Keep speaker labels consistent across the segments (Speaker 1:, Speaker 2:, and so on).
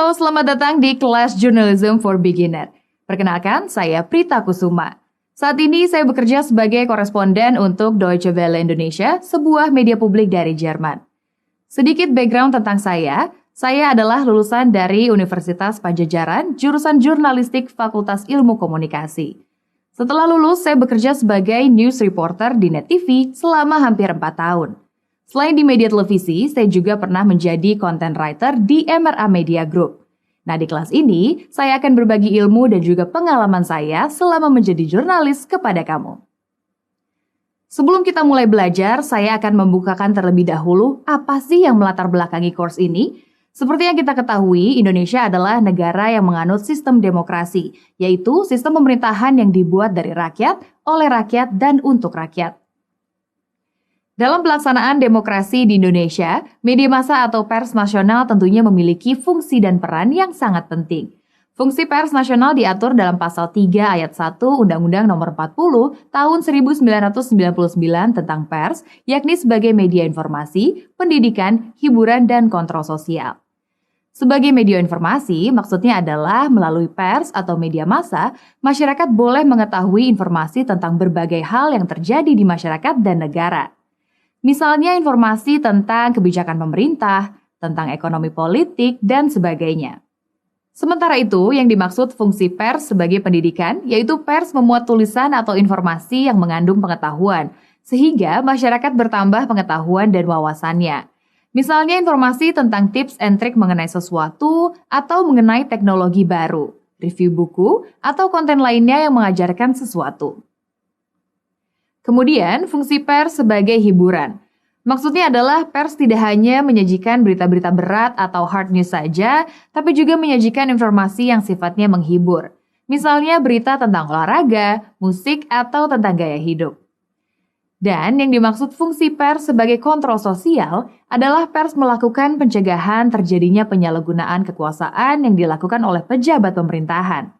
Speaker 1: Halo, selamat datang di kelas Journalism for Beginner. Perkenalkan, saya Prita Kusuma. Saat ini saya bekerja sebagai koresponden untuk Deutsche Welle Indonesia, sebuah media publik dari Jerman. Sedikit background tentang saya adalah lulusan dari Universitas Pajajaran, jurusan Jurnalistik Fakultas Ilmu Komunikasi. Setelah lulus, saya bekerja sebagai news reporter di Net TV selama hampir 4 tahun. Selain di media televisi, saya juga pernah menjadi content writer di MRA Media Group. Nah, di kelas ini, saya akan berbagi ilmu dan juga pengalaman saya selama menjadi jurnalis kepada kamu. Sebelum kita mulai belajar, saya akan membukakan terlebih dahulu apa sih yang melatar belakangi course ini. Seperti yang kita ketahui, Indonesia adalah negara yang menganut sistem demokrasi, yaitu sistem pemerintahan yang dibuat dari rakyat, oleh rakyat, dan untuk rakyat. Dalam pelaksanaan demokrasi di Indonesia, media massa atau pers nasional tentunya memiliki fungsi dan peran yang sangat penting. Fungsi pers nasional diatur dalam pasal 3 ayat 1 Undang-Undang Nomor 40 Tahun 1999 tentang pers, yakni sebagai media informasi, pendidikan, hiburan, dan kontrol sosial. Sebagai media informasi, maksudnya adalah melalui pers atau media massa, masyarakat boleh mengetahui informasi tentang berbagai hal yang terjadi di masyarakat dan negara. Misalnya informasi tentang kebijakan pemerintah, tentang ekonomi politik, dan sebagainya. Sementara itu, yang dimaksud fungsi pers sebagai pendidikan, yaitu pers memuat tulisan atau informasi yang mengandung pengetahuan, sehingga masyarakat bertambah pengetahuan dan wawasannya. Misalnya informasi tentang tips and trik mengenai sesuatu atau mengenai teknologi baru, review buku, atau konten lainnya yang mengajarkan sesuatu. Kemudian, fungsi pers sebagai hiburan. Maksudnya adalah pers tidak hanya menyajikan berita-berita berat atau hard news saja, tapi juga menyajikan informasi yang sifatnya menghibur. Misalnya berita tentang olahraga, musik, atau tentang gaya hidup. Dan yang dimaksud fungsi pers sebagai kontrol sosial adalah pers melakukan pencegahan terjadinya penyalahgunaan kekuasaan yang dilakukan oleh pejabat pemerintahan.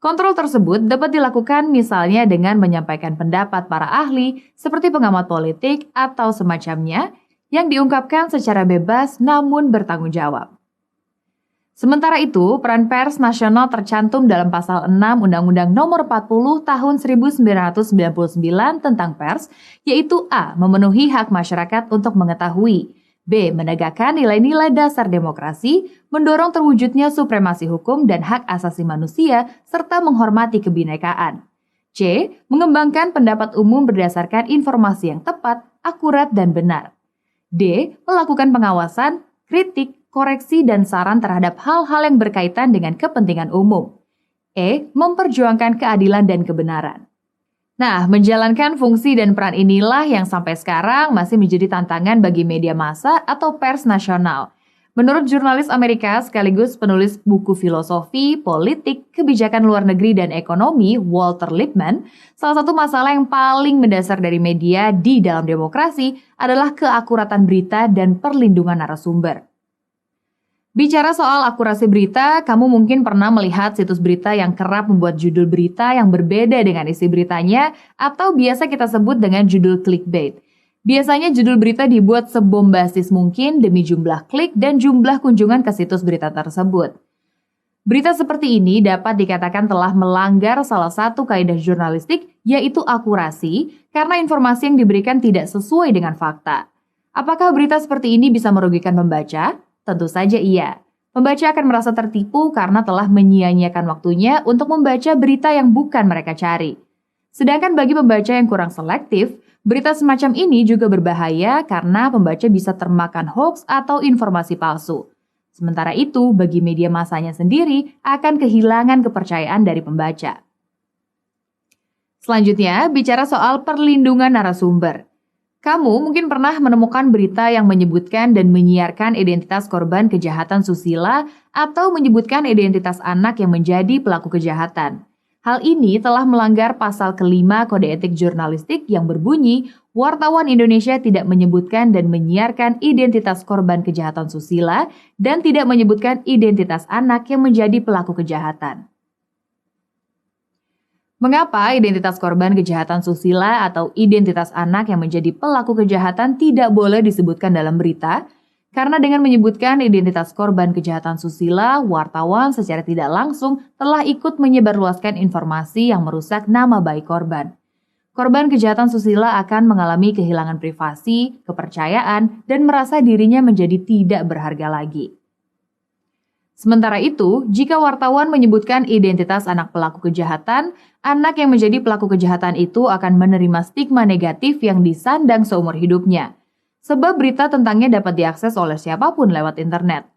Speaker 1: Kontrol tersebut dapat dilakukan misalnya dengan menyampaikan pendapat para ahli seperti pengamat politik atau semacamnya yang diungkapkan secara bebas namun bertanggung jawab. Sementara itu, peran pers nasional tercantum dalam pasal 6 Undang-Undang Nomor 40 Tahun 1999 tentang pers, yaitu A. Memenuhi hak masyarakat untuk mengetahui, B. Menegakkan nilai-nilai dasar demokrasi, mendorong terwujudnya supremasi hukum dan hak asasi manusia, serta menghormati kebinekaan. C. Mengembangkan pendapat umum berdasarkan informasi yang tepat, akurat, dan benar. D. Melakukan pengawasan, kritik, koreksi, dan saran terhadap hal-hal yang berkaitan dengan kepentingan umum. E. Memperjuangkan keadilan dan kebenaran. Nah, menjalankan fungsi dan peran inilah yang sampai sekarang masih menjadi tantangan bagi media massa atau pers nasional. Menurut jurnalis Amerika sekaligus penulis buku filosofi, politik, kebijakan luar negeri, dan ekonomi, Walter Lippmann, salah satu masalah yang paling mendasar dari media di dalam demokrasi adalah keakuratan berita dan perlindungan narasumber. Bicara soal akurasi berita, kamu mungkin pernah melihat situs berita yang kerap membuat judul berita yang berbeda dengan isi beritanya atau biasa kita sebut dengan judul clickbait. Biasanya judul berita dibuat sebombastis mungkin demi jumlah klik dan jumlah kunjungan ke situs berita tersebut. Berita seperti ini dapat dikatakan telah melanggar salah satu kaidah jurnalistik, yaitu akurasi, karena informasi yang diberikan tidak sesuai dengan fakta. Apakah berita seperti ini bisa merugikan pembaca? Tentu saja iya. Pembaca akan merasa tertipu karena telah menyia-nyiakan waktunya untuk membaca berita yang bukan mereka cari. Sedangkan bagi pembaca yang kurang selektif, berita semacam ini juga berbahaya karena pembaca bisa termakan hoax atau informasi palsu. Sementara itu, bagi media massanya sendiri akan kehilangan kepercayaan dari pembaca. Selanjutnya, bicara soal perlindungan narasumber. Kamu mungkin pernah menemukan berita yang menyebutkan dan menyiarkan identitas korban kejahatan susila atau menyebutkan identitas anak yang menjadi pelaku kejahatan. Hal ini telah melanggar pasal ke-5 Kode Etik Jurnalistik yang berbunyi, wartawan Indonesia tidak menyebutkan dan menyiarkan identitas korban kejahatan susila dan tidak menyebutkan identitas anak yang menjadi pelaku kejahatan. Mengapa identitas korban kejahatan susila atau identitas anak yang menjadi pelaku kejahatan tidak boleh disebutkan dalam berita? Karena dengan menyebutkan identitas korban kejahatan susila, wartawan secara tidak langsung telah ikut menyebarluaskan informasi yang merusak nama baik korban. Korban kejahatan susila akan mengalami kehilangan privasi, kepercayaan, dan merasa dirinya menjadi tidak berharga lagi. Sementara itu, jika wartawan menyebutkan identitas anak pelaku kejahatan, anak yang menjadi pelaku kejahatan itu akan menerima stigma negatif yang disandang seumur hidupnya. Sebab berita tentangnya dapat diakses oleh siapapun lewat internet.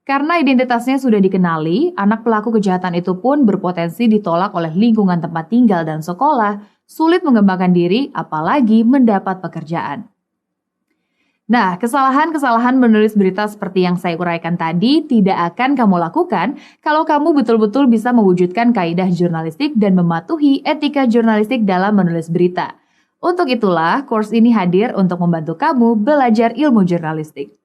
Speaker 1: Karena identitasnya sudah dikenali, anak pelaku kejahatan itu pun berpotensi ditolak oleh lingkungan tempat tinggal dan sekolah, sulit mengembangkan diri, apalagi mendapat pekerjaan. Nah, kesalahan-kesalahan menulis berita seperti yang saya uraikan tadi tidak akan kamu lakukan kalau kamu betul-betul bisa mewujudkan kaidah jurnalistik dan mematuhi etika jurnalistik dalam menulis berita. Untuk itulah, course ini hadir untuk membantu kamu belajar ilmu jurnalistik.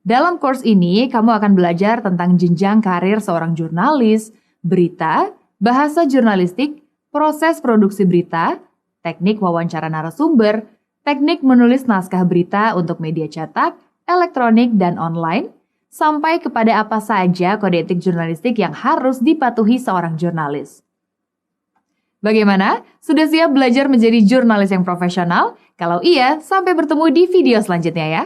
Speaker 1: Dalam course ini, kamu akan belajar tentang jenjang karir seorang jurnalis, berita, bahasa jurnalistik, proses produksi berita, teknik wawancara narasumber, teknik menulis naskah berita untuk media cetak, elektronik, dan online, sampai kepada apa saja kode etik jurnalistik yang harus dipatuhi seorang jurnalis. Bagaimana? Sudah siap belajar menjadi jurnalis yang profesional? Kalau iya, sampai bertemu di video selanjutnya ya.